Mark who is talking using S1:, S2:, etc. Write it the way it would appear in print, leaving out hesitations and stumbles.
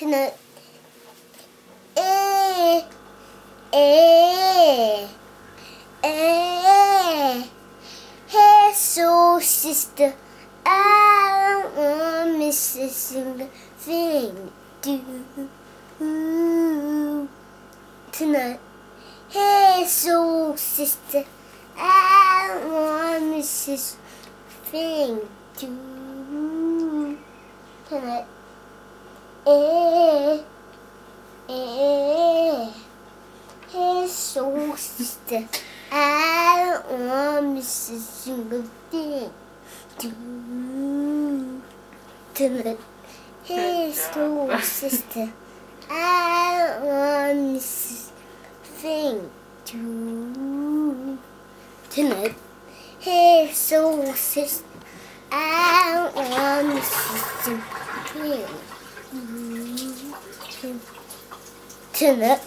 S1: tonight. Hey, so sister, I don't want to miss a single thing to do tonight. Hey, so sister, I don't want to miss a thing to do tonight. Hey, so sister, I don't want to miss a single thing to do tonight. Hey, so sister, I don't want to miss a thing to do tonight. Hey, so sister, I don't want to miss a single thing tonight.